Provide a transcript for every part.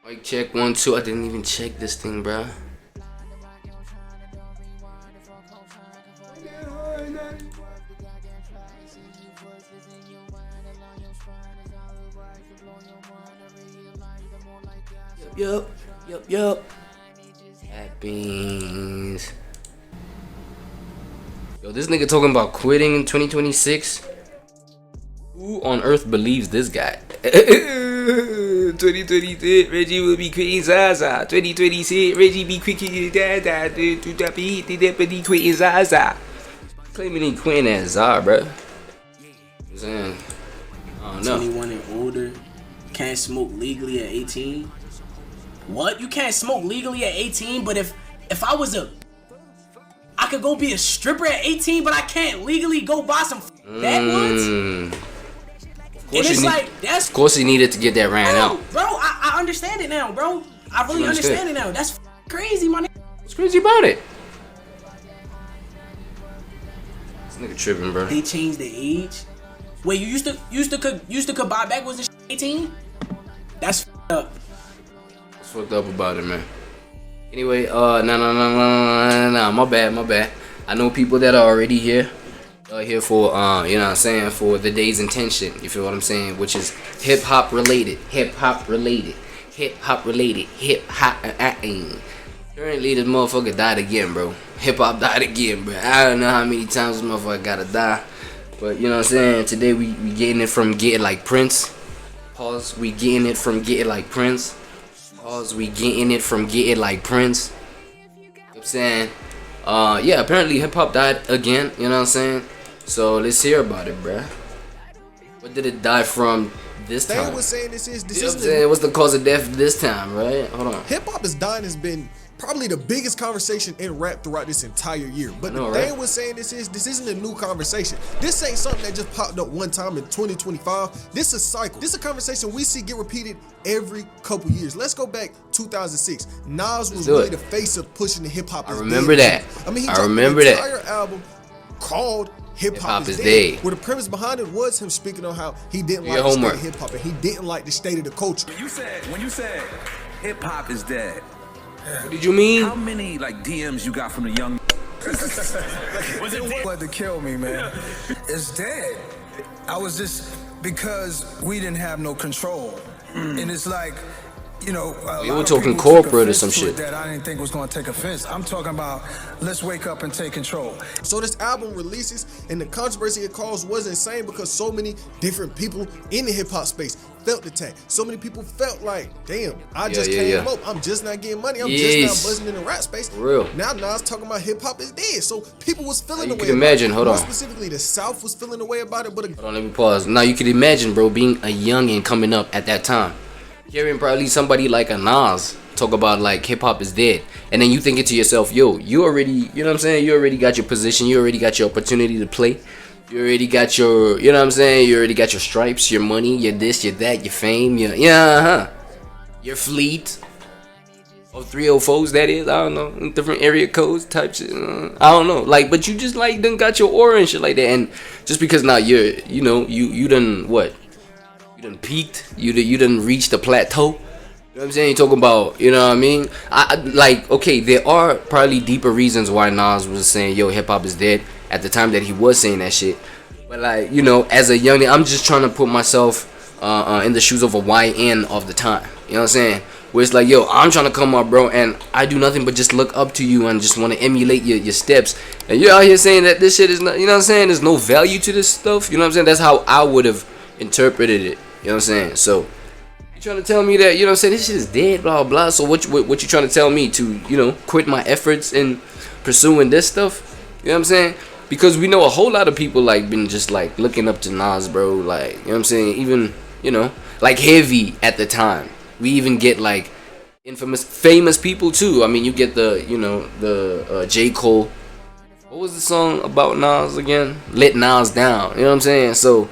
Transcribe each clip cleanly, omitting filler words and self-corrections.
Mic check 1 2. I didn't even check this thing, bro. Yup. Happens. Yo, this nigga talking about quitting in 2026. Who on earth believes this guy? 2026, Reggie will be quitting Zaza. 2026, Reggie be quitting Zaza. Be quitting Zaza. Claiming he quitting at Zara, bro. I'm saying, I don't know. 21 and older, can't smoke legally at 18. What? You can't smoke legally at 18, but if I was I could go be a stripper at 18, but I can't legally go buy some backwoods. And it's like, that's... Of course he needed to get that ran out. Bro, I understand it now, bro. I really understand it now. That's crazy, my nigga. What's crazy about it? This nigga tripping, bro. They changed the age. Wait, you used to buy backwoods at 18? That's up. What's fucked up about it, man? Anyway, no, my bad. I know people that are already here. Here for you know what I'm saying, for the day's intention, you feel what I'm saying, which is hip hop related. Currently this motherfucker died again, bro. Hip hop died again, bro. I don't know how many times this motherfucker gotta die, but you know what I'm saying, today we getting it from Getting Like Prince. Pause. We getting it from Getting Like Prince. Pause. We getting it from Getting Like Prince. You know what I'm saying? Yeah, apparently hip hop died again, you know what I'm saying? So let's hear about it, bruh. What did it die from this time? They was saying this is what's the cause of death this time, right? Hold on. Hip hop is dying has been probably the biggest conversation in rap throughout this entire year. But know, the thing was saying this isn't a new conversation. This ain't something that just popped up one time in 2025. This is a cycle. This is a conversation we see get repeated every couple years. Let's go back 2006. Nas was really the face of pushing the hip hop. I remember that. I mean, he dropped an entire album called Hip Hop is Dead. Where the premise behind it was him speaking on how he didn't like the state of hip hop and he didn't like the state of the culture. When you said hip hop is dead, what did you mean? how many like DMs you got from the young? Was it what to kill me, man? It's dead. I was just because we didn't have no control, and it's like, you know, we were talking corporate or some shit that I didn't think was going to take offense. I'm talking about let's wake up and take control. So this album releases, and the controversy it caused was insane because so many different people in the hip hop space felt the tag. So many people felt like, damn, I just came up. I'm just not getting money. I'm just not buzzing in the rap space. For real. Now Nas talking about hip hop is dead. So people was feeling the way. You can imagine. Hold on. Specifically, the South was feeling the way about it. But hold on, let me pause. Now you can imagine, bro, being a youngin' coming up at that time. Hearing probably somebody like a Nas talk about like hip hop is dead, and then you thinking to yourself, yo, you already, you know what I'm saying, you already got your position, you already got your opportunity to play, you already got your, you know what I'm saying, you already got your stripes, your money, your this, your that, your fame, your your fleet of 304s, that is, I don't know, different area codes type shit, I don't know, like, but you just like done got your aura and shit like that, and just because now you're, you know, you done what? You done peaked, you done reached the plateau. You know what I'm saying? You talking about, you know what I mean? I like, okay, there are probably deeper reasons why Nas was saying, yo, hip hop is dead at the time that he was saying that shit. But like, you know, as a youngin', I'm just trying to put myself in the shoes of a YN of the time. You know what I'm saying? Where it's like, yo, I'm trying to come up, bro, and I do nothing but just look up to you and just want to emulate your steps. And you're out here saying that this shit is not, you know what I'm saying? There's no value to this stuff. You know what I'm saying? That's how I would have interpreted it. You know what I'm saying? So you trying to tell me that, you know what I'm saying, this shit is dead, blah blah. So what you trying to tell me to, you know, quit my efforts in pursuing this stuff? You know what I'm saying? Because we know a whole lot of people like been just like looking up to Nas, bro. Like, you know what I'm saying? Even, you know, like Heavy at the time. We even get like famous people too. I mean, you get the, you know, the J. Cole. What was the song about Nas again? Let Nas Down. You know what I'm saying? So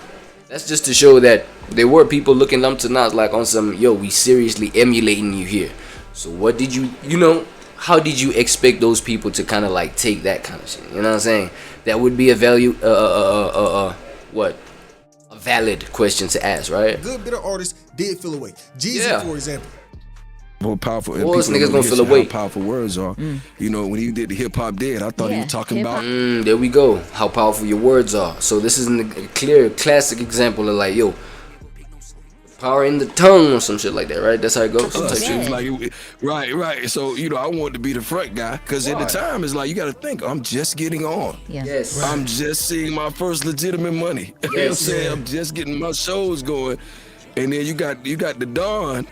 that's just to show that there were people looking up to Nas like on some, yo, we seriously emulating you here. So what did you, you know, how did you expect those people to kind of like take that kind of shit? You know what I'm saying? That would be a valid question to ask, right? A good bit of artists did feel away. Jeezy, for example. More powerful. And course, people niggas don't gonna feel understand away. how powerful words are. You know, when he did the hip hop dead, I thought he Yeah, was talking hip-hop. about. There we go. How powerful your words are. So this is a clear, classic example of like, yo, power in the tongue or some shit like that, right? That's how it goes. Some type Us. shit. It was like, right. So, you know, I wanted to be the front guy because at the time, it's like, you got to think, I'm just getting on. Yeah. Yes. I'm just seeing my first legitimate money. You know what I'm saying? I'm just getting my shows going. And then you got the Don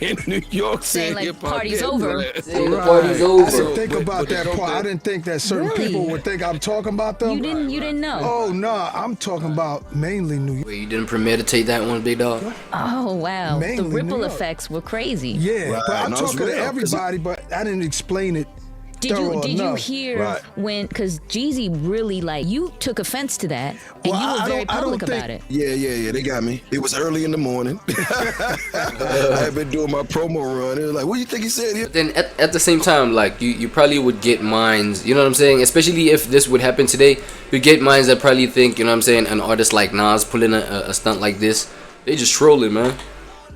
in New York saying like, hip hop party's dead. over. Saying the party's over. I didn't think But- about but that don't part. I think- didn't think that certain Really? people would think I'm talking about them. You didn't know. Oh no, I'm talking about mainly New York. Wait, you didn't premeditate that one, big dog? Oh wow. Mainly The New ripple York. effects were crazy. Yeah, Right, but I'm no, it's talking to real, 'cause everybody, but I didn't explain it. Did you thorough did you enough. hear Right. when because Jeezy really like you took offense to that and Well, you I were very don't public think- about it. Yeah, they got me. It was early in the morning. I had been doing my promo run. It was like, what do you think he said here? Then at the same time, like you probably would get minds, you know what I'm saying? Especially if this would happen today, you get minds that probably think, you know what I'm saying, an artist like Nas pulling a stunt like this, they just trolling, man.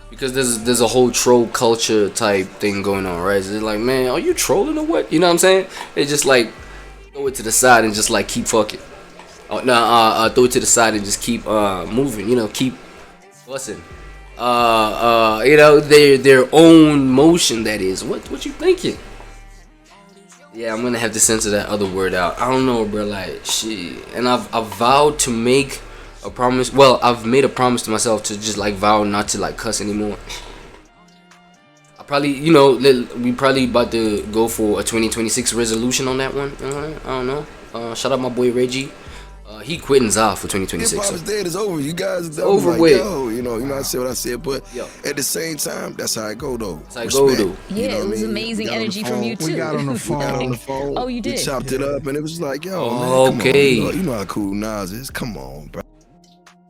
Because there's a whole troll culture type thing going on, right? It's like, man, are you trolling or what? You know what I'm saying? It's just like throw it to the side and just like keep fucking. Oh no, throw it to the side and just keep moving. You know, keep busting. You know, their own motion. That is. What you thinking? Yeah, I'm gonna have to censor that other word out. I don't know, bro. Like shit. And I've vowed to make a promise. Well, I've made a promise to myself to just like vow not to like cuss anymore. I probably, you know, we probably about to go for a 2026 resolution on that one. I don't know. Shout out my boy Reggie. He quitting Zah for Hip 2026. hop is dead. It's over. You guys, Over like, with. Yo, you know, I said what I said, but Yo. at the same time, that's how it go though. That's how it go, though. Yeah, You know it what was I mean? amazing We got on the energy from phone. you too. We got on the We got on the phone. phone. Oh, you did? We chopped it up, and it was like, yo, man, come Okay. on. You know how cool Nas is. Come on, bro.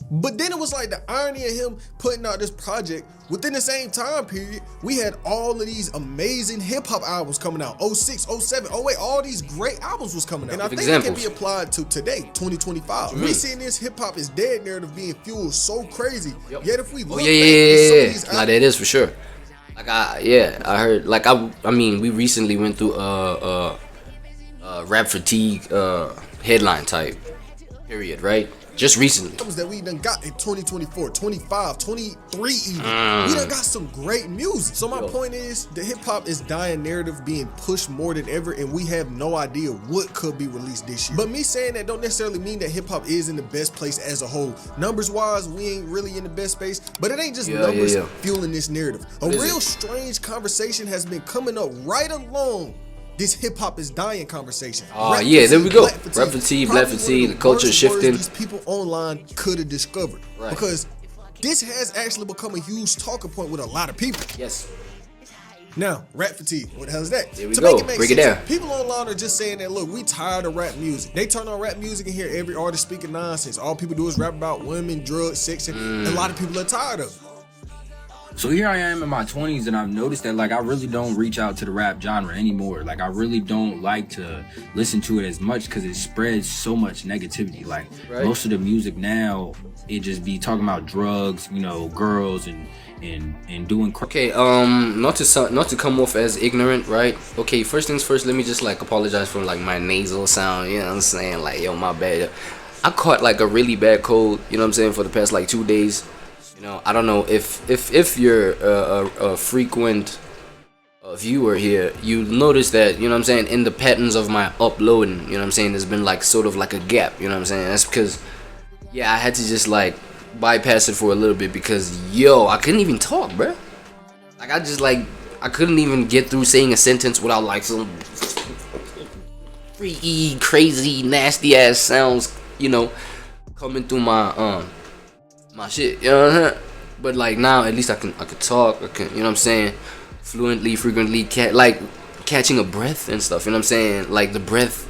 But then it was like the irony of him putting out this project within the same time period. We had all of these amazing hip hop albums coming out. 06, 07, 08, all these great albums was coming out. And I think it can Examples. be applied to today, 2025. We seeing this hip hop is dead narrative being fueled so crazy. Yep. Yet if we look Oh, back at some of yeah. these Nah, albums, that is for sure. Like I heard. Like I mean, we recently went through rap fatigue headline type period, right? Just recently. albums that we done got in 2024, 25, 23 even. We done got some great music. So my point is, the hip hop is dying narrative being pushed more than ever, and we have no idea what could be released this year. But me saying that don't necessarily mean that hip hop is in the best place as a whole. Numbers wise, we ain't really in the best space, but it ain't just numbers fueling this narrative. A real strange conversation has been coming up right along this hip hop is dying conversation. Oh, yeah, there we go. Rap fatigue, black Probably fatigue, one of the culture worst shifting. words these people online could have discovered. Right. Because this has actually become a huge talking point with a lot of people. Yes. Now, rap fatigue. What the hell is that? Here we to go. make it make Break it sense, down. people online are just saying that, look, we tired of rap music. They turn on rap music and hear every artist speaking nonsense. All people do is rap about women, drugs, sex, and a lot of people are tired of it. So here I am in my 20s, and I've noticed that like I really don't reach out to the rap genre anymore. Like I really don't like to listen to it as much because it spreads so much negativity. Like most of the music now, it just be talking about drugs, you know, girls and doing crap. Okay, not to come off as ignorant, right? Okay, first things first, let me just like apologize for like my nasal sound, you know what I'm saying? Like, yo, my bad. I caught like a really bad cold, you know what I'm saying, for the past like 2 days. You know, I don't know if you're a frequent viewer here, you notice that, you know what I'm saying, in the patterns of my uploading, you know what I'm saying, there's been like sort of like a gap, you know what I'm saying? That's because, yeah, I had to just like bypass it for a little bit because, yo, I couldn't even talk, bruh. Like, I couldn't even get through saying a sentence without like some freaky, crazy, nasty ass sounds, you know, coming through my shit, you know what I'm saying? But like now, at least I could talk. I can, you know what I'm saying, fluently, frequently, like catching a breath and stuff. You know what I'm saying? Like the breath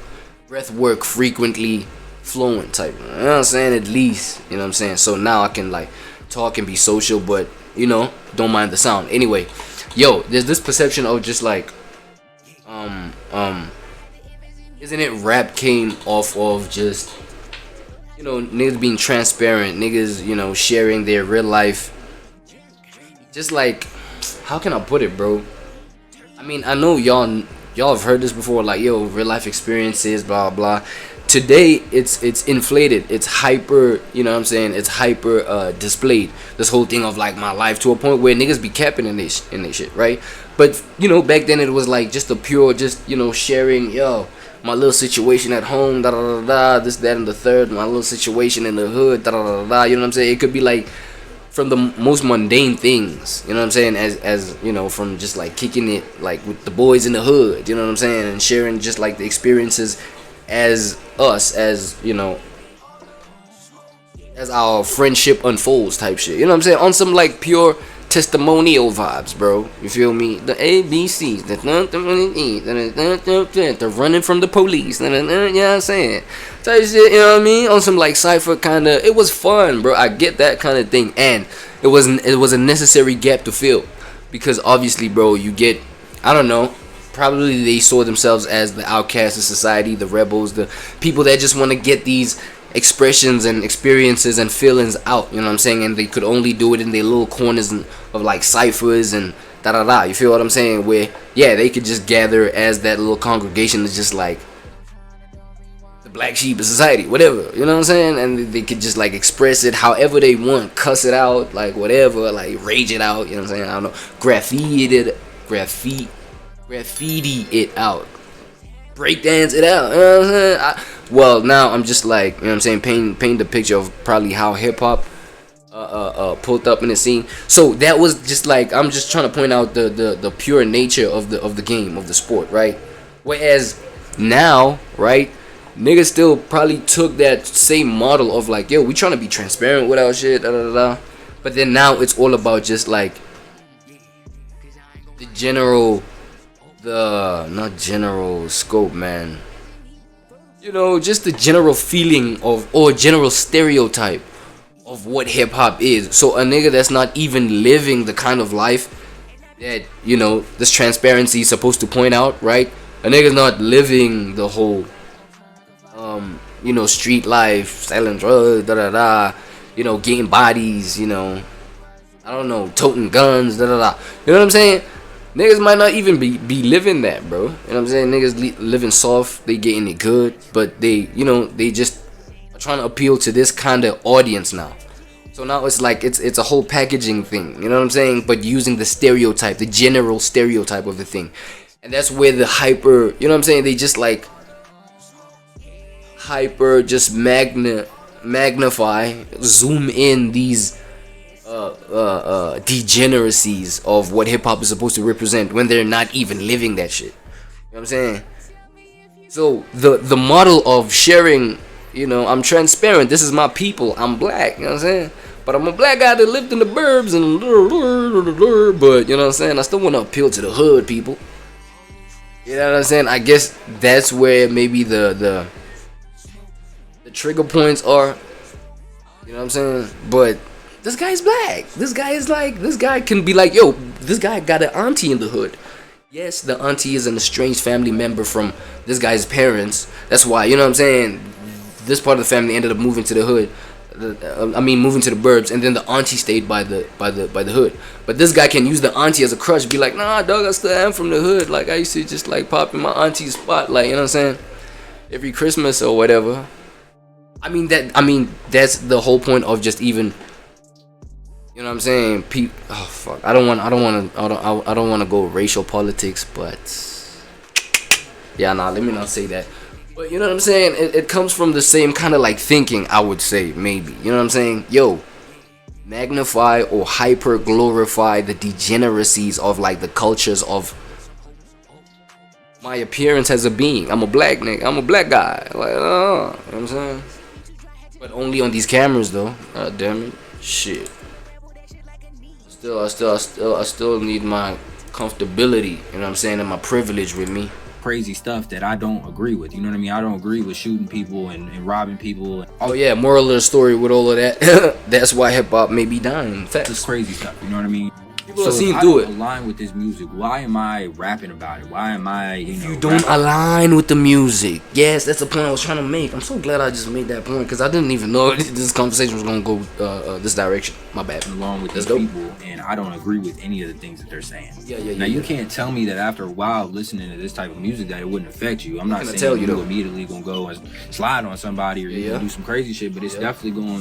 work frequently, flowing type. You know what I'm saying? At least, you know what I'm saying. So now I can like talk and be social, but you know, don't mind the sound. Anyway, yo, there's this perception of just like, isn't it? Rap came off of just, you know, niggas being transparent, niggas, you know, sharing their real life. Just like, how can I put it, bro? I mean, I know y'all have heard this before, like, yo, real life experiences, blah blah. Today it's inflated, it's hyper, you know what I'm saying, it's hyper displayed, this whole thing of like my life, to a point where niggas be capping in this shit, right? But you know, back then it was like just a pure, just, you know, sharing, yo, my little situation at home, da da da da, this, that, and the third, my little situation in the hood, da da da da, you know what I'm saying? It could be like from the most mundane things, you know what I'm saying, as you know, from just like kicking it like with the boys in the hood, you know what I'm saying, and sharing just like the experiences as us, as, you know, as our friendship unfolds type shit, you know what I'm saying, on some like pure testimonial vibes, bro. You feel me? The ABCs, the running from the police, you know what I'm saying, type shit, you know what I mean, on some like cypher kind of. It was fun, bro. I get that kind of thing, and it was a necessary gap to fill, because obviously, bro, you get, I don't know, probably they saw themselves as the outcasts of society, the rebels, the people that just want to get these expressions and experiences and feelings out, you know what I'm saying, and they could only do it in their little corners of like ciphers and da da da, you feel what I'm saying, where, yeah, they could just gather as that little congregation is just like the black sheep of society, whatever, you know what I'm saying, and they could just like express it however they want, cuss it out, like whatever, like rage it out, you know what I'm saying, I don't know, graffiti it out, breakdance it out, you know what I'm saying. Well, now I'm just like, you know what I'm saying, paint the picture of probably how hip hop pulled up in the scene. So that was just like, I'm just trying to point out the pure nature of the game, of the sport, right? Whereas now, right, niggas still probably took that same model of like, yo, we trying to be transparent with our shit, da da da. But then now it's all about just like the general, not general scope, man, you know, just the general feeling of, or general stereotype of what hip hop is. So a nigga that's not even living the kind of life that, you know, this transparency is supposed to point out, right? A nigga's not living the whole you know, street life, selling drugs, da da da, you know, getting bodies, you know, I don't know, toting guns, da da da, you know what I'm saying? Niggas might not even be living that, bro. You know what I'm saying? Niggas living soft, they getting it good, but they, you know, they just are trying to appeal to this kind of audience now. So now it's like, it's a whole packaging thing, you know what I'm saying? But using the stereotype, the general stereotype of the thing. And that's where the hyper, you know what I'm saying? They just like hyper, just magnify, zoom in these degeneracies of what hip-hop is supposed to represent when they're not even living that shit. You know what I'm saying? So the model of sharing, you know, I'm transparent, this is my people, I'm black, you know what I'm saying, but I'm a black guy that lived in the burbs and but, you know what I'm saying, I still want to appeal to the hood people, you know what I'm saying. I guess that's where maybe the trigger points are, you know what I'm saying. But this guy's black. This guy is like, this guy can be like, yo, this guy got an auntie in the hood. Yes, the auntie is an estranged family member from this guy's parents. That's why, you know what I'm saying, this part of the family ended up moving to the hood. Moving to the burbs, and then the auntie stayed by the hood. But this guy can use the auntie as a crutch, be like, nah, dog, I still am from the hood. Like, I used to just like pop in my auntie's spot, like, you know what I'm saying, every Christmas or whatever. I mean that's the whole point of just even, you know what I'm saying, oh fuck, I don't want to go racial politics, but yeah, nah, let me not say that. But you know what I'm saying, it comes from the same kind of like thinking, I would say, maybe, you know what I'm saying. Yo, magnify or hyper glorify the degeneracies of like the cultures of my appearance as a being. I'm a black nigga, I'm a black guy, like, you know what I'm saying. But only on these cameras though. God damn it. Shit. I still need my comfortability, you know what I'm saying, and my privilege with me. Crazy stuff that I don't agree with, you know what I mean? I don't agree with shooting people and robbing people. Oh yeah, moral of the story with all of that, that's why hip hop may be dying. Facts. Just crazy stuff, you know what I mean? People have So seen if I through don't it. align with this music, why am I rapping about it? Why am I, You don't align with the music. Yes, that's the point I was trying to make. I'm so glad I just made that point because I didn't even know this conversation was gonna go this direction. My bad. along with That's these dope. people, and I don't agree with any of the things that they're saying. Yeah. Now you can't tell me that after a while of listening to this type of music that it wouldn't affect you. I'm not gonna saying tell you you though. immediately gonna go and slide on somebody or you gonna do some crazy shit, but it's definitely gonna,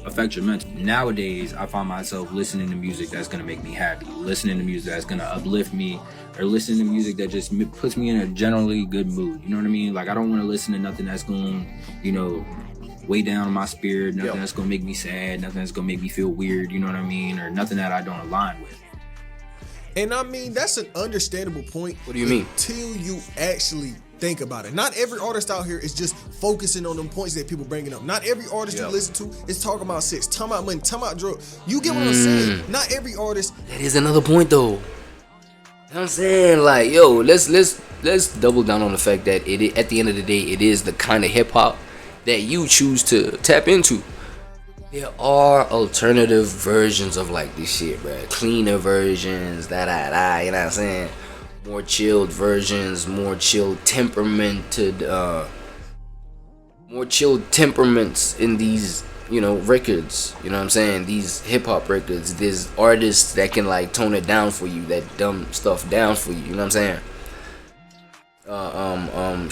affect your mental. Nowadays, I find myself listening to music that's gonna make me happy, listening to music that's gonna uplift me, or listening to music that just puts me in a generally good mood. You know what I mean? Like I don't want to listen to nothing that's gonna, weigh down my spirit, nothing that's gonna make me sad, nothing that's gonna make me feel weird, you know what I mean, or nothing that I don't align with. And I mean, that's an understandable point. What do you mean? Until you actually think about it. Not every artist out here is just focusing on them points that people bringing up. Not every artist you listen to is talking about sex, talking about money, talking about drugs. You get what I'm saying? Not every artist. That is another point though. You know what I'm saying? Like, yo, let's double down on the fact that at the end of the day, it is the kind of hip hop that you choose to tap into. There are alternative versions of like this shit, bro. Cleaner versions, you know what I'm saying? More chilled versions, more chilled temperaments in these, records. You know what I'm saying? These hip hop records. There's artists that can like tone it down for you, that dumb stuff down for you. You know what I'm saying?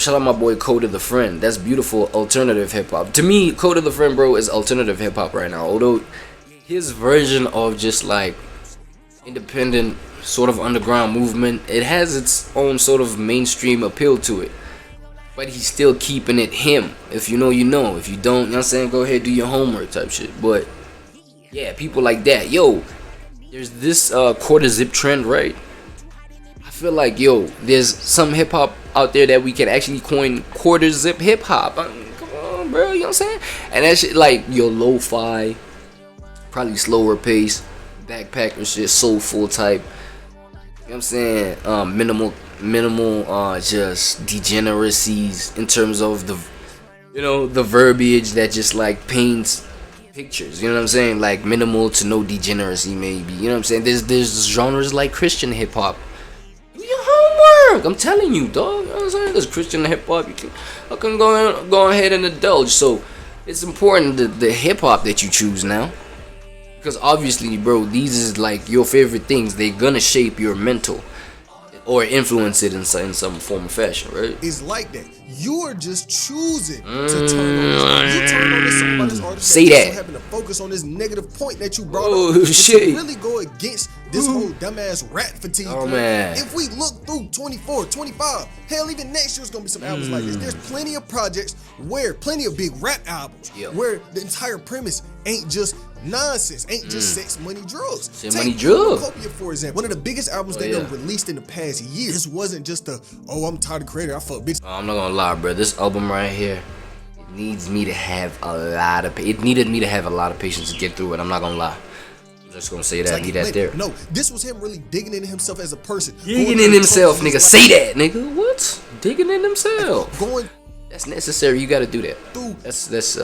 Shout out my boy Code of the Friend. That's beautiful alternative hip hop. To me, Code of the Friend, bro, is alternative hip hop right now. Although his version of just like independent sort of underground movement, it has its own sort of mainstream appeal to it. But he's still keeping it him. If you know, you know. If you don't, you know what I'm saying, go ahead, do your homework type shit. But yeah, people like that. Yo, there's this quarter zip trend, right? I feel like, there's some hip hop out there that we can actually coin quarter zip hip hop. Come on, bro, you know what I'm saying? And that shit, like, lo-fi, probably slower pace, backpacker shit, soulful type. You know what I'm saying? Minimal, just degeneracies in terms of the verbiage that just like paints pictures. You know what I'm saying? Like minimal to no degeneracy, maybe. You know what I'm saying? There's genres like Christian hip hop. Do your homework. I'm telling you, dog. You know what I'm saying? There's Christian hip hop. You can go ahead and indulge. So it's important the hip hop that you choose now. Because obviously, bro, these is like your favorite things. They're gonna shape your mental or influence it in some form or fashion, right? It's like that. You are just choosing to turn on this. You turn on this song by this artist Say that. So happen to focus on this negative point that you brought Oh, up. And shit. to really go against this whole dumbass rap fatigue. Oh, point. man. If we look through 24, 25, hell, even next year's gonna be some albums like this. There's plenty of projects plenty of big rap albums where the entire premise ain't just nonsense, ain't just sex, money, drugs. Sex, money, drugs. Copia, for example, one of the biggest albums they done released in the past year. This wasn't just I'm tired of creator, I fuck bitch. I'm not gonna lie, bro. This album right here, it needed me to have a lot of patience to get through it. I'm not gonna lie. I'm just gonna say that. Like Leave that there. No, this was him really digging into himself as a person. Digging in himself, nigga. Say that, nigga. What? Digging in himself. Going That's necessary. You gotta do that. through That's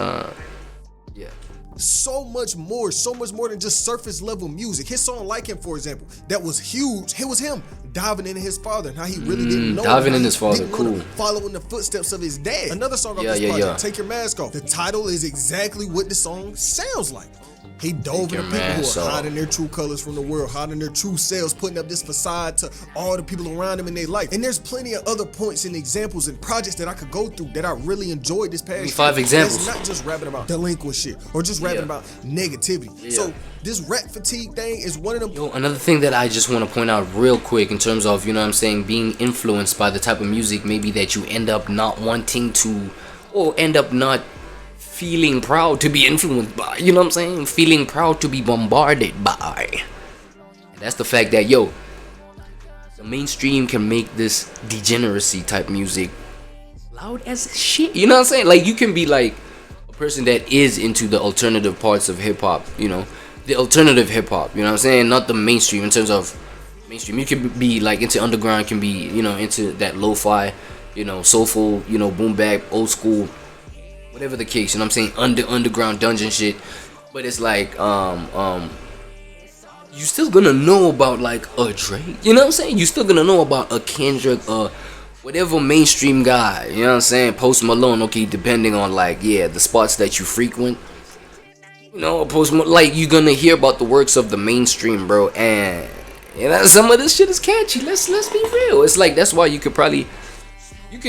yeah. so much more than just surface level music. His song Like Him, for example, that was huge. It was him diving into his father and how he really didn't know diving him, in his father, didn't wanna cool. follow in the footsteps of his dad. Another song off Yeah, this yeah, project, yeah. Take Your Mask Off. The title is exactly what the song sounds like. He dove Your into people mask who are off. hiding their true colors from the world, hiding their true selves, putting up this facade to all the people around them in their life. And there's plenty of other points and examples and projects that I could go through that I really enjoyed this past year. 5 examples. It's not just rapping about delinquent shit or just rapping about negativity. So this rap fatigue thing is one of them. Yo, another thing that I just want to point out real quick in terms of, being influenced by the type of music maybe that you end up not wanting to, or end up not feeling proud to be influenced by, you know what I'm saying? Feeling proud to be bombarded by. And that's the fact that, the mainstream can make this degeneracy type music loud as shit. You know what I'm saying? Like, you can be like a person that is into the alternative parts of hip hop, the alternative hip hop, you know what I'm saying? Not the mainstream in terms of mainstream. You can be like into underground, can be, into that lo-fi, soulful, boom bap, old school, whatever the case, you know what I'm saying, underground dungeon shit. But it's like you you still gonna know about like a Drake. You know what I'm saying? You still gonna know about a Kendrick, whatever mainstream guy. You know what I'm saying? Post Malone. Okay, depending on like the spots that you frequent. You know, like you're gonna hear about the works of the mainstream, bro, and some of this shit is catchy. Let's be real. It's like that's why you could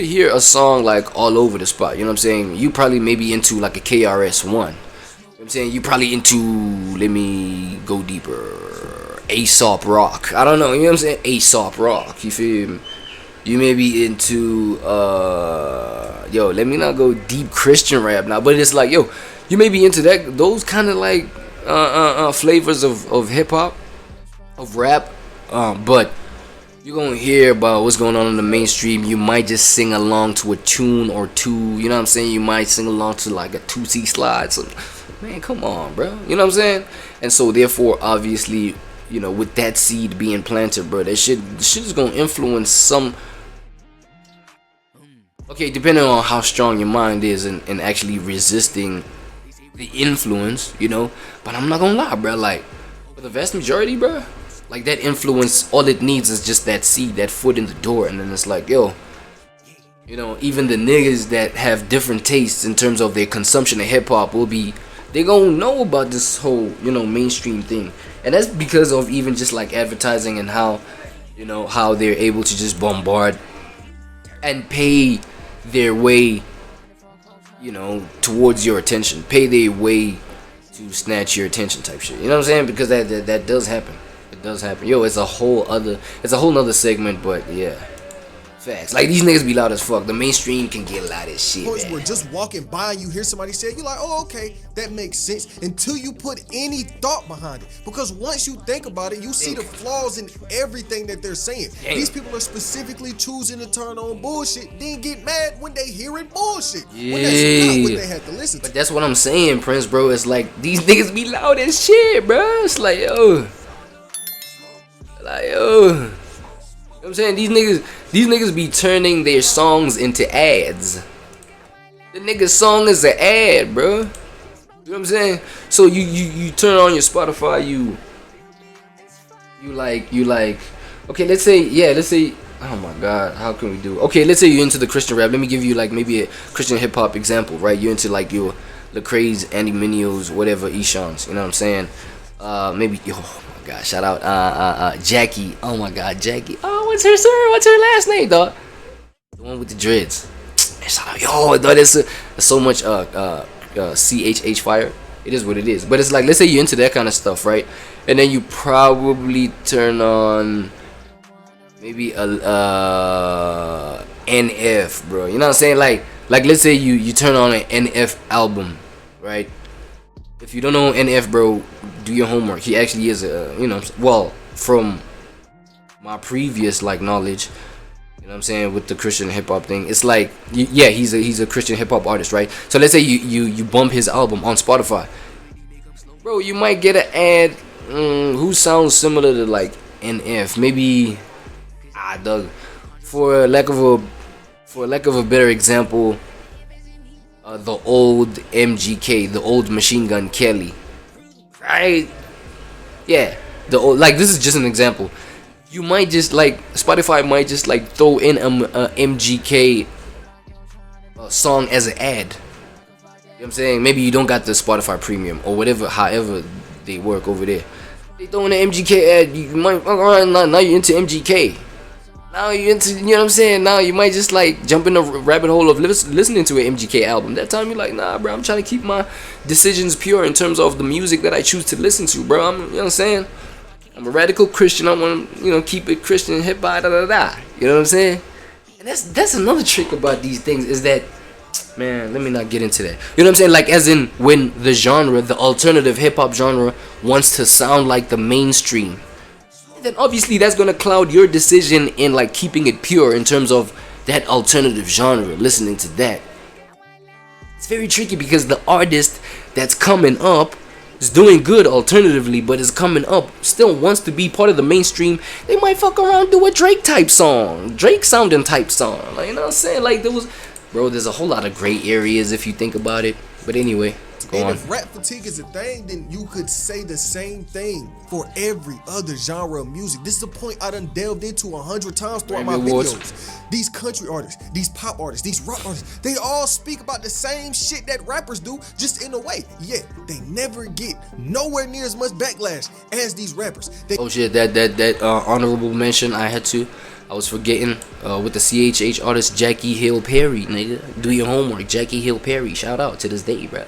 hear a song like all over the spot. You know what I'm saying? You probably maybe into like a KRS-One. You know what I'm saying? You probably into, let me go deeper, Aesop Rock. I don't know. You know what I'm saying? Aesop Rock. You feel me? You may be into let me not go deep Christian rap now, but it's like you may be into those kind of like flavors of hip hop, of rap, but you're gonna hear about what's going on in the mainstream. You might just sing along to a tune or two. You know what I'm saying? You might sing along to like a 2C slide. So, man, come on, bro. You know what I'm saying? And so therefore, obviously, with that seed being planted, bro, that shit is gonna influence some. Okay, depending on how strong your mind is and actually resisting the influence, But I'm not gonna lie, bro. Like, for the vast majority, bro, like that influence, all it needs is just that seed, that foot in the door, and then it's like, even the niggas that have different tastes in terms of their consumption of hip hop they gonna know about this whole, mainstream thing, and that's because of even just like advertising and how, how they're able to just bombard and pay their way, towards your attention, pay their way to snatch your attention type shit. You know what I'm saying? Because that does happen. It does happen. It's a whole nother segment, but yeah. Facts. Like, these niggas be loud as fuck. The mainstream can get loud as shit. Points where just walking by and you hear somebody say it, you're like, oh, okay, that makes sense, until you put any thought behind it. Because once you think about it, you see the flaws in everything that they're saying. Damn. These people are specifically choosing to turn on bullshit, then get mad when they hearing bullshit. Yeah. When that's not what they had to listen to. But that's what I'm saying, Prince, bro. It's like, these niggas be loud as shit, bro. It's like, yo. You know what I'm saying? These niggas be turning their songs into ads. The nigga's song is an ad, bro. You know what I'm saying? So you turn on your Spotify, you like, okay, let's say, oh my god, how can we do? Okay, let's say you're into the Christian rap. Let me give you like maybe a Christian hip hop example, right? You're into like your Lecrae's, Andy Mineo's, whatever, Eshon's. You know what I'm saying? Maybe God, shout out Jackie. Oh my god, Jackie. Oh, what's her last name, dog? The one with the dreads. Shout out, yo, dog, that's so much CHH fire. It is what it is. But it's like, let's say you're into that kind of stuff, right? And then you probably turn on maybe a NF, bro. You know what I'm saying? Like let's say you turn on an NF album, right? If you don't know NF, bro, do your homework. He actually is from my previous like knowledge, you know what I'm saying, with the Christian hip hop thing, it's like, he's a Christian hip hop artist, right? So let's say you bump his album on Spotify, bro, you might get an ad who sounds similar to like NF, maybe for lack of a better example, the old MGK, the old Machine Gun Kelly, right? Yeah, the old, like, this is just an example. You might just like, Spotify might just like throw in a MGK song as an ad. You know what I'm saying? Maybe you don't got the Spotify Premium or whatever, however they work over there. They throw in an MGK ad. You might fuck around, now you're into MGK. Now you're into, you know what I'm saying? Now you might just like jump in the rabbit hole of listening to an MGK album. That time you're like, nah, bro, I'm trying to keep my decisions pure in terms of the music that I choose to listen to, bro. You know what I'm saying? I'm a radical Christian. I want to, keep it Christian, hip hop, You know what I'm saying? And that's another trick about these things, is that, man, let me not get into that. You know what I'm saying? Like, as in, when the genre, the alternative hip hop genre, wants to sound like the mainstream, then obviously that's gonna cloud your decision in like keeping it pure in terms of that alternative genre, listening to that. It's very tricky because the artist that's coming up is doing good alternatively, but is coming up, still wants to be part of the mainstream. They might fuck around, do a Drake type song, Drake sounding type song, like, you know what I'm saying? Like, there's a whole lot of gray areas if you think about it. But anyway, And if rap fatigue is a thing, then you could say the same thing for every other genre of music. This is a point I done delved into 100 times throughout my videos. These country artists, these pop artists, these rock artists, they all speak about the same shit that rappers do, just in a way. Yet they never get nowhere near as much backlash as these rappers. Oh shit, that honorable mention I was forgetting with the CHH artist Jackie Hill Perry. Nigga, do your homework. Jackie Hill Perry, shout out to this day, bro.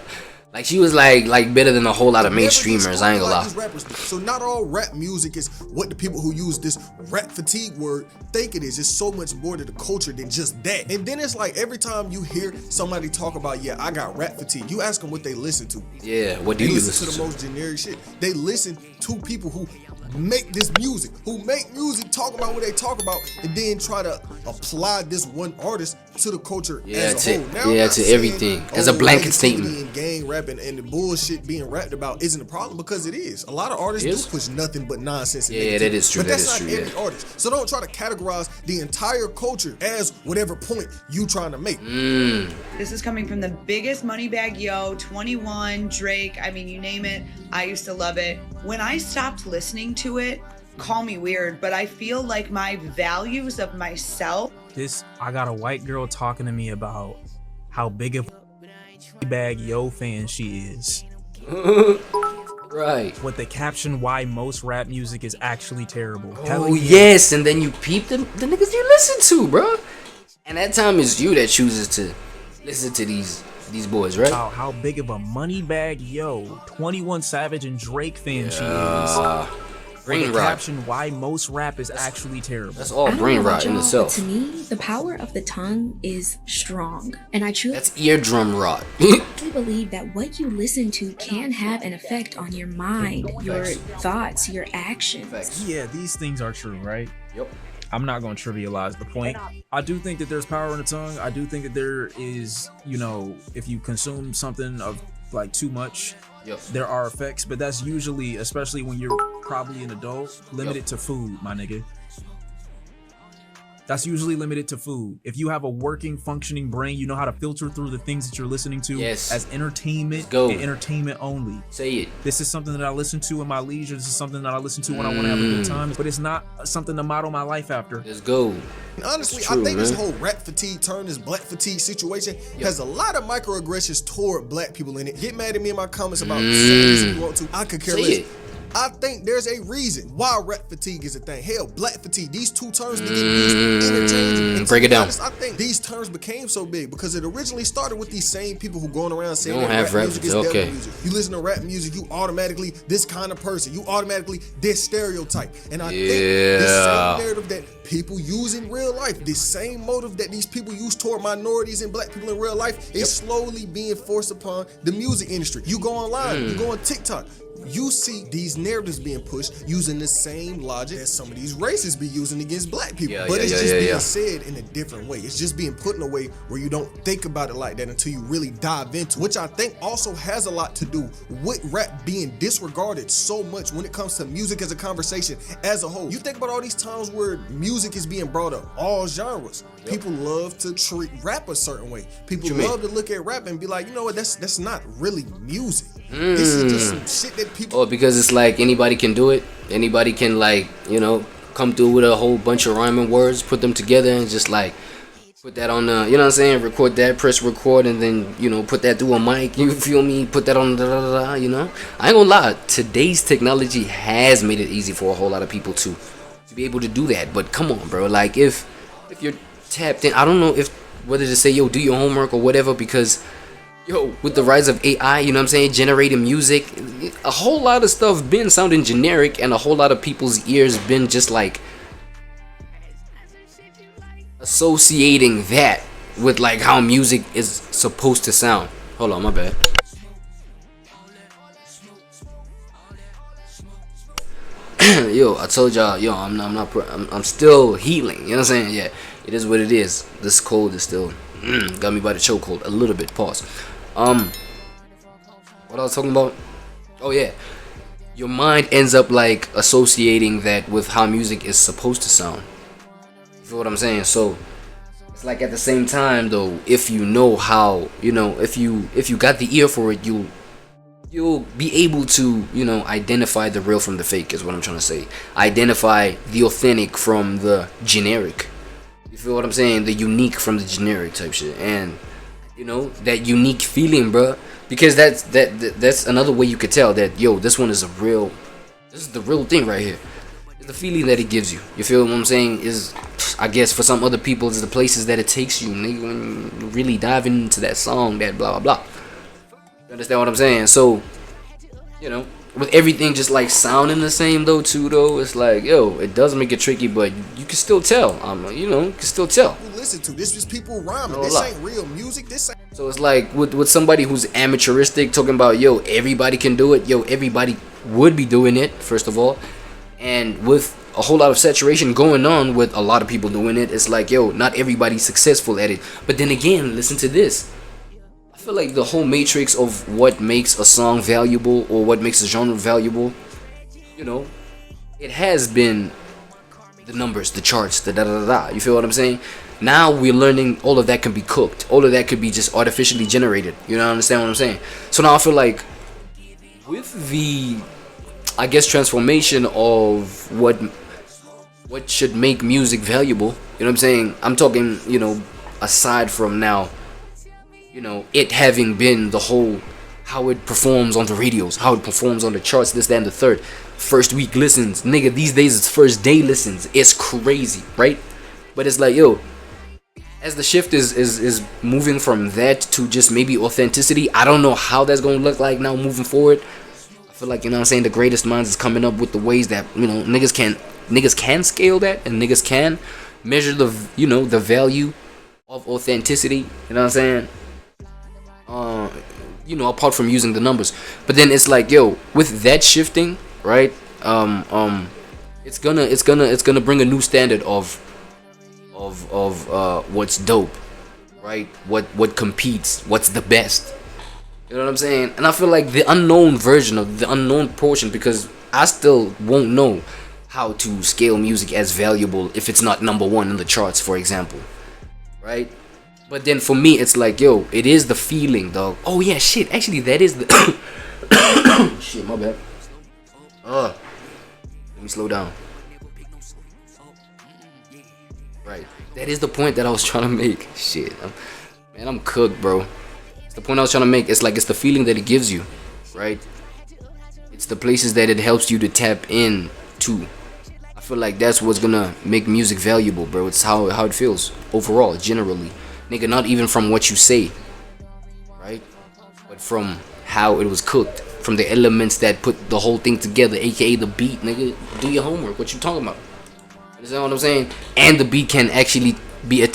Like she was like better than a whole lot of mainstreamers. I ain't gonna lie. So not all rap music is what the people who use this rap fatigue word think it is. It's so much more to the culture than just that. And then it's like every time you hear somebody talk about, yeah, I got rap fatigue, you ask them what they listen to. Yeah, what do you listen to? The most generic shit. They listen to people who make this music, talk about what they talk about, and then try to apply this one artist to the culture as a whole. Now, to everything as a blanket statement. And gang rapping and the bullshit being rapped about isn't a problem, because it is. A lot of artists do push nothing but nonsense. Yeah, that is true. But that's not every artist. So don't try to categorize the entire culture as whatever point you trying to make. This is coming from the biggest money bag yo, 21, Drake, I mean, you name it. I used to love it. When I stopped listening to it, call me weird, but I feel like my values of myself. I got a white girl talking to me about how big of a bag yo fan she is. Right. With the caption, why most rap music is actually terrible. Oh yes, and then you peep the niggas you listen to, bro. And that time it's you that chooses to listen to these boys, right? How big of a money bag yo, 21 Savage and Drake fan she is. Brain the rot. Caption, why most rap is actually terrible. That's all brain rot in itself. To me, the power of the tongue is strong, and I truly that's eardrum rot. believe that what you listen to can have an effect on your mind, your thoughts, your actions. Yeah, these things are true, right? Yep. I'm not going to trivialize the point. I do think that there's power in the tongue. I do think that there is, if you consume something of like too much, there are effects, but that's usually, especially when you're probably an adult, limited to food, my nigga. That's usually limited to food. If you have a working, functioning brain, you know how to filter through the things that you're listening to as entertainment and entertainment only. Say it. This is something that I listen to in my leisure. This is something that I listen to when I want to have a good time, but it's not something to model my life after. Let's go. And honestly, I think this whole rap fatigue this black fatigue situation has a lot of microaggressions toward black people in it. Get mad at me in my comments about saying this if you want to. I could care less. I think there's a reason why rap fatigue is a thing. Hell, black fatigue. These two terms begin used interchangeably. Break it down. Honest, I think these terms became so big because it originally started with these same people who going around saying don't that have rap music is devil okay. music. You listen to rap music, you automatically this kind of person. You automatically this stereotype. And I think the same narrative that people use in real life, the same motive that these people use toward minorities and black people in real life is slowly being forced upon the music industry. You go online, you go on TikTok, you see these narratives being pushed using the same logic that some of these racists be using against black people. But it's just being said in a different way. It's just being put in a way where you don't think about it like that until you really dive into it, which I think also has a lot to do with rap being disregarded so much when it comes to music as a conversation as a whole. You think about all these times where music is being brought up, all genres. People love to treat rap a certain way. People love to look at rap and be like, you know what, that's not really music. This is just some shit that people... Oh, because it's like anybody can do it. Anybody can, like, come through with a whole bunch of rhyming words, put them together and just like put that on the, you know what I'm saying, record that, press record, and then, put that through a mic, you feel me, put that on I ain't gonna lie, today's technology has made it easy for a whole lot of people to be able to do that. But come on, bro, like if you're tapped in, I don't know whether to say, yo, do your homework or whatever, because with the rise of AI, you know what I'm saying, generating music, a whole lot of stuff been sounding generic, and a whole lot of people's ears been just like associating that with like how music is supposed to sound. Hold on, my bad. Yo, I told y'all, I'm still healing. You know what I'm saying? Yeah, it is what it is. This cold is still got me by the chokehold a little bit. Pause. What I was talking about? Oh yeah, your mind ends up like associating that with how music is supposed to sound. You feel what I'm saying? So it's like at the same time though, if you know how, if you got the ear for it, you you'll be able to, you know, identify the real from the fake is what I'm trying to say. Identify the authentic from the generic. You feel what I'm saying? The unique from the generic type shit. And, you know, that unique feeling, bruh. Because that's another way you could tell that, yo, this one is this is the real thing right here. It's the feeling that it gives you. You feel what I'm saying? Is, I guess for some other people, it's the places that it takes you, nigga, when you really dive into that song, that blah, blah, blah. You understand what I'm saying? So, you know, with everything just like sounding the same though too though, it's like, yo, it does make it tricky, but you can still tell. You know, you can still tell. Listen to this, just people rhyming. This ain't real music. This ain't. So it's like with somebody who's amateuristic talking about, yo, everybody can do it. Yo, everybody would be doing it, first of all. And with a whole lot of saturation going on with a lot of people doing it, it's like, yo, not everybody's successful at it. But then again, listen to this. I feel like the whole matrix of what makes a song valuable or what makes a genre valuable, you know, it has been the numbers, the charts, the da-da-da-da. You feel what I'm saying? Now we're learning all of that can be cooked. All of that could be just artificially generated. You know, understand what I'm saying? So now I feel like with the, I guess, transformation of what should make music valuable, you know what I'm saying? I'm talking, you know, aside from now, you know, it having been the whole, how it performs on the radios, how it performs on the charts, this, that, and the third. First week listens. Nigga, these days it's first day listens. It's crazy, right? But it's like, yo, as the shift is moving from that to just maybe authenticity, I don't know how that's going to look like now moving forward. I feel like, you know what I'm saying, the greatest minds is coming up with the ways that, you know, niggas can scale that, and niggas can measure the, you know, the value of authenticity, you know what I'm saying? You know, apart from using the numbers. But then it's like, yo, with that shifting, right? It's gonna bring a new standard of what's dope, right? What competes, what's the best. You know what I'm saying? And I feel like the unknown version of the unknown portion, because I still won't know how to scale music as valuable if it's not number one in the charts, for example, right? But then for me, it's like, yo, it is the feeling, dog. Oh yeah, shit. Actually, that is the shit. My bad. Let me slow down. Right. That is the point that I was trying to make. Shit, man, I'm cooked, bro. It's the point I was trying to make. It's like, it's the feeling that it gives you, right? It's the places that it helps you to tap in to. I feel like that's what's gonna make music valuable, bro. It's how it feels overall, generally. Nigga, not even from what you say, right? But from how it was cooked, from the elements that put the whole thing together, aka the beat, nigga. Do your homework. What you talking about? Understand what I'm saying? And the beat can actually be a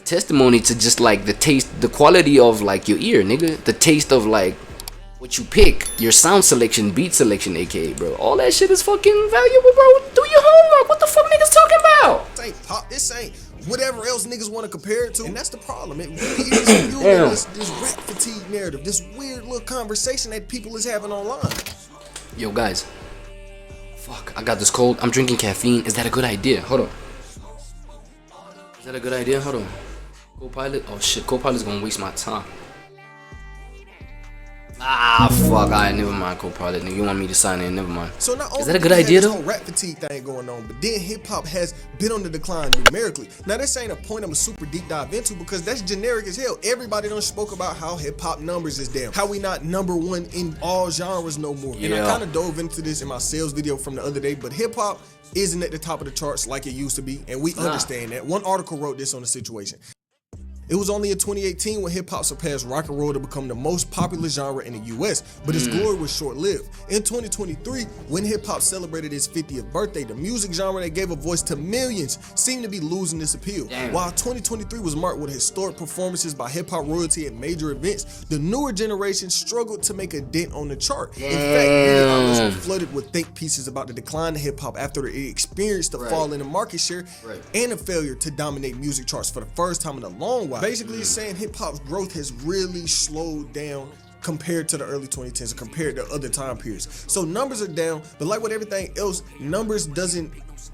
testimony to just like the taste, the quality of like your ear, nigga. The taste of like what you pick, your sound selection, beat selection, aka, bro. All that shit is fucking valuable, bro. Do your homework. What the fuck niggas talking about? This ain't pop. This ain't whatever else niggas want to compare it to, and that's the problem. It really is fueling this rap fatigue narrative, this weird little conversation that people is having online. Yo, guys, fuck, I got this cold. I'm drinking caffeine. Is that a good idea? Hold on. Is that a good idea? Hold on. Copilot? Oh shit, Copilot's gonna waste my time. Ah, fuck, alright, never mind, Copilot. Nigga, you want me to sign in? Never mind. So not only is that a good idea though? Rap fatigue thing going on, but then hip hop has been on the decline numerically. Now this ain't a point I'm a super deep dive into because that's generic as hell. Everybody done spoke about how hip hop numbers is down, how we not number one in all genres no more. Yeah. And I kind of dove into this in my sales video from the other day, but hip hop isn't at the top of the charts like it used to be, and we understand that. One article wrote this on the situation. It was only in 2018 when hip-hop surpassed rock and roll to become the most popular genre in the US, but its glory was short-lived. In 2023, when hip-hop celebrated its 50th birthday, the music genre that gave a voice to millions seemed to be losing its appeal. While 2023 was marked with historic performances by hip-hop royalty at major events, the newer generation struggled to make a dent on the chart. In fact, many outlets were flooded with think pieces about the decline of hip-hop after it experienced a fall in the market share and a failure to dominate music charts for the first time in a long while. Basically, it's saying hip-hop's growth has really slowed down compared to the early 2010s and compared to other time periods. So numbers are down, but like with everything else, numbers doesn't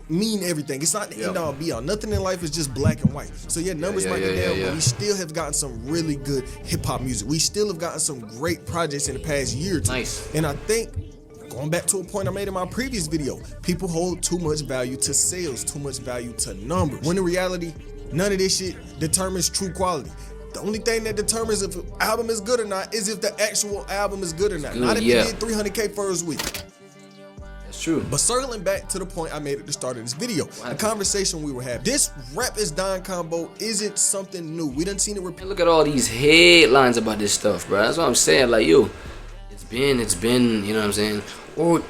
mean everything. It's not the end all be all. Nothing in life is just black and white. So yeah, numbers might be down, but we still have gotten some really good hip hop music. We still have gotten some great projects in the past year or two. Nice. And I think, going back to a point I made in my previous video, people hold too much value to sales, too much value to numbers. When in reality, none of this shit determines true quality. The only thing that determines if an album is good or not is if the actual album is good or not. Not if you did 300K first week. That's true. But circling back to the point I made at the start of this video, the conversation we were having. This rap is dying combo isn't something new. We done seen it repeat. Look at all these headlines about this stuff, bro. That's what I'm saying. Like, yo, it's been, you know what I'm saying? Or,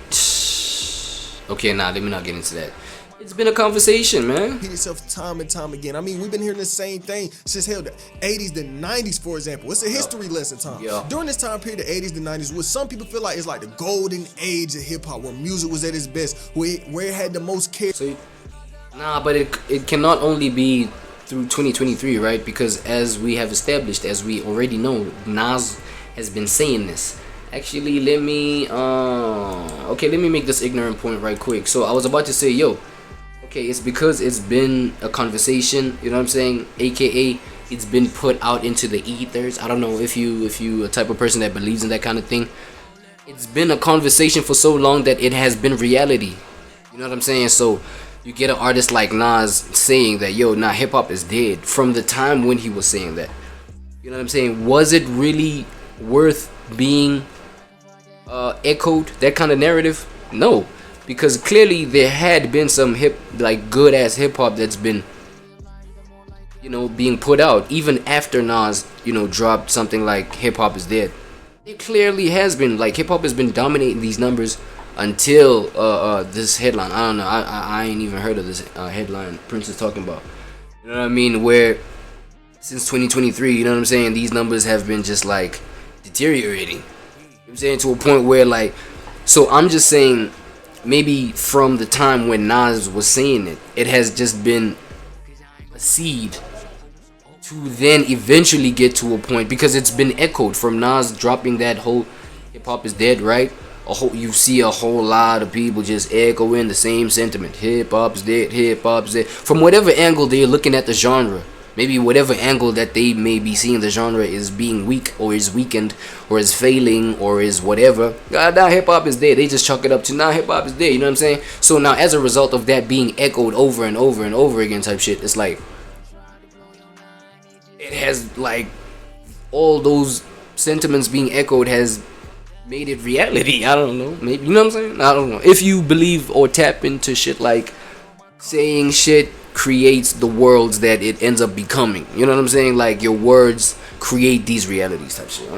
okay, nah, let me not get into that. It's been a conversation, man. Repeat itself time and time again. I mean, we've been hearing the same thing since hell the 80s, the 90s, for example. It's a history lesson time. During this time period, the 80s, the 90s, what some people feel like is like the golden age of hip hop, where music was at its best, where it had the most care. So, nah, but it cannot only be through 2023, right? Because as we have established, as we already know, Nas has been saying this. Actually, let me make this ignorant point right quick. So I was about to say, yo, okay, it's because it's been a conversation, you know what I'm saying? AKA, it's been put out into the ethers. I don't know if you a type of person that believes in that kind of thing. It's been a conversation for so long that it has been reality. You know what I'm saying? So you get an artist like Nas saying that, yo, nah, hip hop is dead, from the time when he was saying that. You know what I'm saying? Was it really worth being echoed, that kind of narrative? No. Because clearly there had been some good ass hip hop that's been, you know, being put out even after Nas, you know, dropped something like Hip Hop Is Dead. It clearly has been, like, hip hop has been dominating these numbers until this headline. I don't know. I ain't even heard of this headline Prince is talking about. You know what I mean? Where since 2023, you know what I'm saying, these numbers have been just like deteriorating. You know what I'm saying, to a point where, like, so I'm just saying, maybe from the time when Nas was saying it, it has just been a seed to then eventually get to a point, because it's been echoed from Nas dropping that whole Hip Hop Is Dead, right? You see a whole lot of people just echoing the same sentiment. Hip Hop Is Dead, Hip Hop Is Dead. From whatever angle they're looking at the genre. Maybe whatever angle that they may be seeing the genre is being weak, or is weakened, or is failing, or is whatever. Now hip hop is dead. They just chalk it up to now hip hop is dead. You know what I'm saying? So now, as a result of that being echoed over and over and over again, type shit, it's like it has, like, all those sentiments being echoed has made it reality. I don't know. Maybe, you know what I'm saying? I don't know. If you believe or tap into shit like saying shit creates the worlds that it ends up becoming. You know what I'm saying? Like, your words create these realities type shit.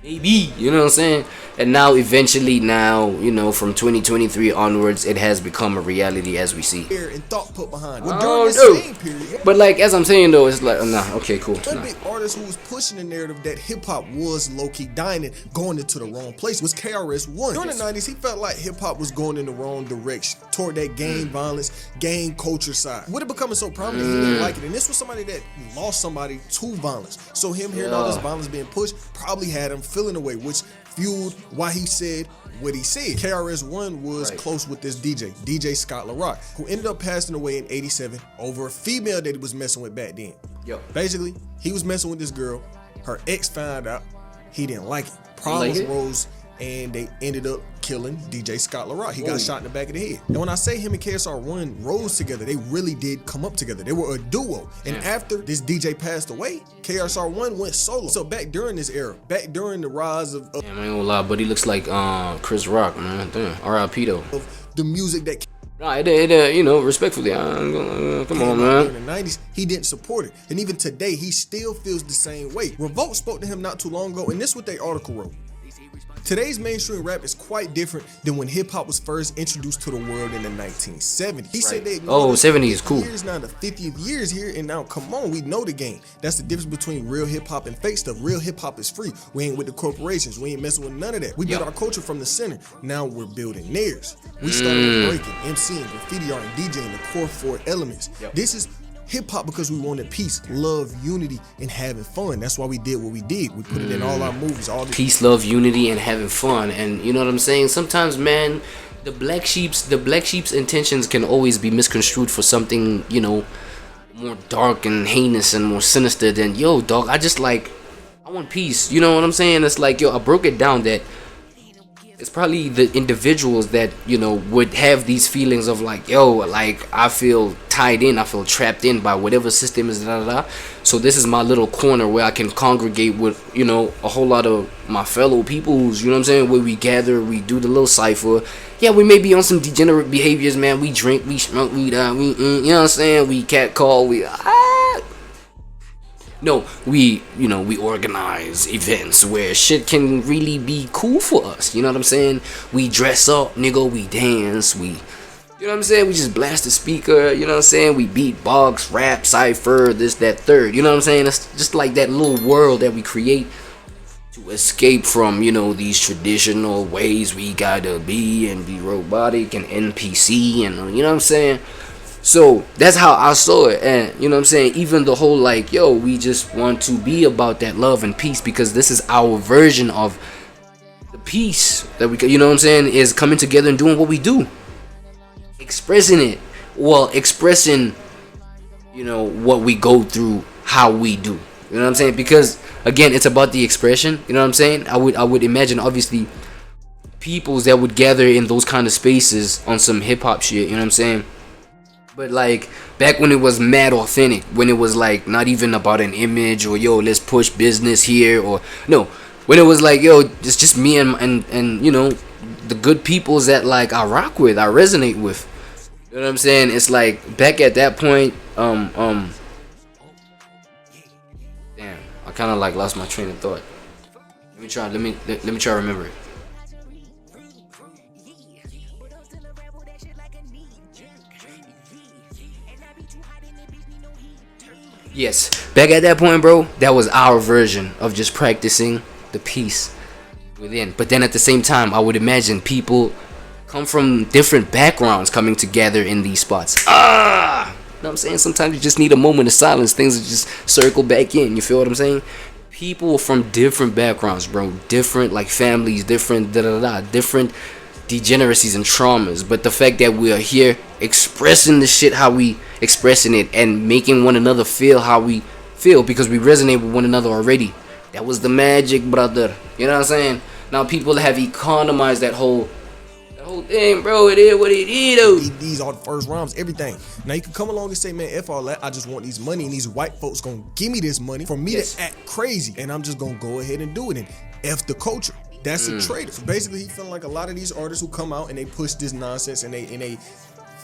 Maybe, you know what I'm saying? And now, eventually, now, you know, from 2023 onwards, it has become a reality as we see. And thought put behind. Well, during this same period, but like, as I'm saying though, it's like, nah, okay, cool. One big artist who was pushing the narrative that hip hop was low-key dying and going into the wrong place was KRS-One. During the 90s, he felt like hip hop was going in the wrong direction, toward that gang violence, gang culture side. With it becoming so prominent, he didn't like it. And this was somebody that lost somebody to violence. So him hearing all this violence being pushed probably had him feeling away, which fueled why he said what he said. KRS-One was close with this DJ Scott LaRock, who ended up passing away in '87 over a female that he was messing with back then. Basically, he was messing with this girl. Her ex found out. He didn't like it. Problems rose, and they ended up killing DJ Scott LaRock. He got shot in the back of the head. And when I say him and KSR-One rose together, they really did come up together. They were a duo. And after this DJ passed away, KSR-One went solo. So back during this era, back during the rise of damn, I ain't gonna lie, but he looks like Chris Rock, man. Damn, R.I.P. though. Of the music that, nah, you know, respectfully, come on, man. In the 90s, he didn't support it. And even today, he still feels the same way. Revolt spoke to him not too long ago, and this is what their article wrote. Today's mainstream rap is quite different than when hip-hop was first introduced to the world in the 1970s. He said they 70s, cool. Years now, the 50th years here, and now, come on, we know the game. That's the difference between real hip-hop and fake stuff. Real hip-hop is free. We ain't with the corporations. We ain't messing with none of that. We built our culture from the center. Now we're building theirs. We started with breaking, MCing, graffiti art, and DJing, the core 4 elements. This is hip hop because we wanted peace, love, unity, and having fun. That's why we did what we did. We put it in all our movies, all the peace, love, unity, and having fun. And you know what I'm saying? Sometimes, man, the black sheep's intentions can always be misconstrued for something, you know, more dark and heinous and more sinister than, yo, dog, I want peace. You know what I'm saying? It's like, yo, I broke it down that it's probably the individuals that, you know, would have these feelings of like, yo, like I feel tied in, I feel trapped in by whatever system is, so this is my little corner where I can congregate with, you know, a whole lot of my fellow peoples, you know what I'm saying, where we gather, we do the little cipher. Yeah, we may be on some degenerate behaviors, man. We drink, we smoke, we you know what I'm saying, we catcall, we organize events where shit can really be cool for us. You know what I'm saying? We dress up, nigga, we dance, you know what I'm saying? We just blast the speaker, you know what I'm saying? We beat box, rap, cypher, this, that, third. You know what I'm saying? It's just like that little world that we create to escape from, you know, these traditional ways we gotta be and be robotic and NPC and, you know what I'm saying? So that's how I saw it. And you know what I'm saying, even the whole like, yo, we just want to be about that love and peace because this is our version of the peace that we, you know what I'm saying, is coming together and doing what we do, expressing it, expressing, you know, what we go through, how we do, you know what I'm saying, because again, it's about the expression. You know what I'm saying? I would imagine obviously peoples that would gather in those kind of spaces on some hip-hop shit, you know what I'm saying. But like back when it was mad authentic, when it was like not even about an image or yo, let's push business here, or no, when it was like, yo, it's just me and you know, the good peoples that like I rock with, I resonate with. You know what I'm saying? It's like back at that point, damn, I kind of like lost my train of thought. Let me try to remember it. Yes, back at that point, bro, that was our version of just practicing the peace within. But then at the same time, I would imagine people come from different backgrounds coming together in these spots. You know what I'm saying? Sometimes you just need a moment of silence. Things just circle back in. You feel what I'm saying? People from different backgrounds, bro. Different, like, families, different different degeneracies and traumas. But the fact that we are here expressing the shit how we expressing it and making one another feel how we feel because we resonate with one another already. That was the magic, brother. You know what I'm saying? Now people have economized that whole thing, bro. It is what it is, though. These are the first rhymes, everything. Now you can come along and say, man, F all that, I just want these money and these white folks gonna give me this money for me to act crazy, and I'm just gonna go ahead and do it and F the culture. That's a traitor. So basically, he feeling like a lot of these artists who come out and they push this nonsense and they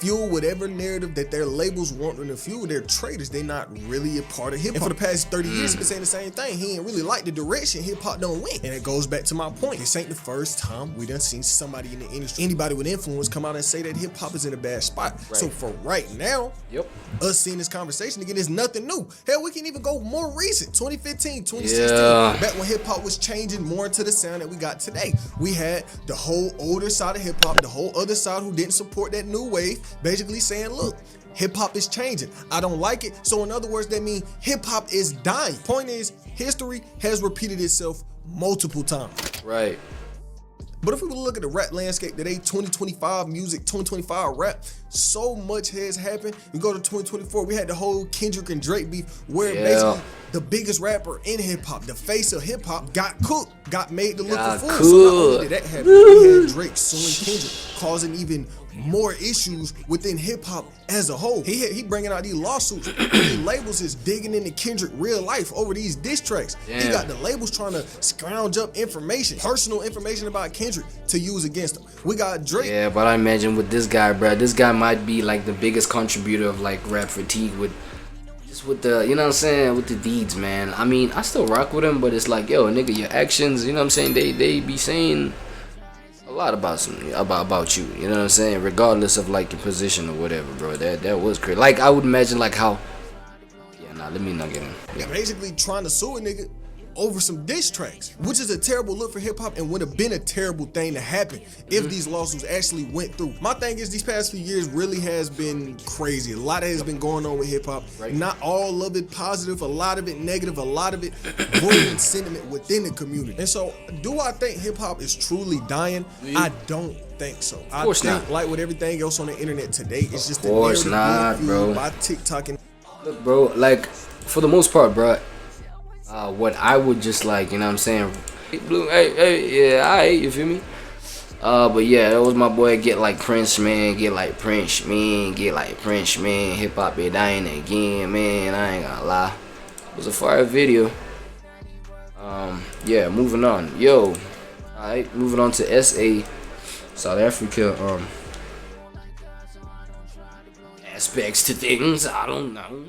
fuel whatever narrative that their labels want them to fuel. They're traitors. They not really a part of hip hop. And for the past 30 years, he's been saying the same thing. He ain't really like the direction hip hop don't win. And it goes back to my point. This ain't the first time we done seen somebody in the industry, anybody with influence, come out and say that hip hop is in a bad spot. Right. So for right now, us seeing this conversation again is nothing new. Hell, we can even go more recent. 2015, 2016, back when hip hop was changing more into the sound that we got today. We had the whole older side of hip hop, the whole other side who didn't support that new wave, basically saying, look, hip hop is changing. I don't like it. So in other words, that means hip hop is dying. Point is, history has repeated itself multiple times. Right. But if we look at the rap landscape today, 2025 music, 2025 rap, so much has happened. We go to 2024, we had the whole Kendrick and Drake beef where basically the biggest rapper in hip hop, the face of hip hop, got cooked, got made to look a fool. So not only did that happen, we had Drake suing Kendrick, causing even more issues within hip hop as a whole. He bringing out these lawsuits. These labels is digging into Kendrick real life over these diss tracks. Damn. He got the labels trying to scrounge up information, personal information about Kendrick to use against him. We got Drake. Yeah, but I imagine with this guy, bro, this guy might be like the biggest contributor of like rap fatigue with the, you know what I'm saying, with the deeds, man. I mean, I still rock with him, but it's like, yo, nigga, your actions, you know what I'm saying, they be saying a lot about you, you know what I'm saying, regardless of like your position or whatever, bro. That was crazy. Like, I would imagine like how, let me not get in. Basically trying to sue a nigga over some diss tracks, which is a terrible look for hip hop and would have been a terrible thing to happen if these lawsuits actually went through. My thing is, these past few years really has been crazy. A lot has been going on with hip hop. Not all of it positive, a lot of it negative, a lot of it ruining sentiment within the community. And so, do I think hip hop is truly dying? I don't think so. I think, like with everything else on the internet today, it's just the narrative being fueled by TikTok and. Look, bro, like for the most part, bro, what I would just like, you know what I'm saying? Hey, yeah, alright, you feel me? But yeah, that was my boy. Get like Prince, man. Get like Prince, man. Get like Prince, man. Hip hop be dying again, man. I ain't gonna lie. It was a fire video. Yeah, moving on. Yo, alright, moving on to SA, South Africa. Aspects to things, I don't know.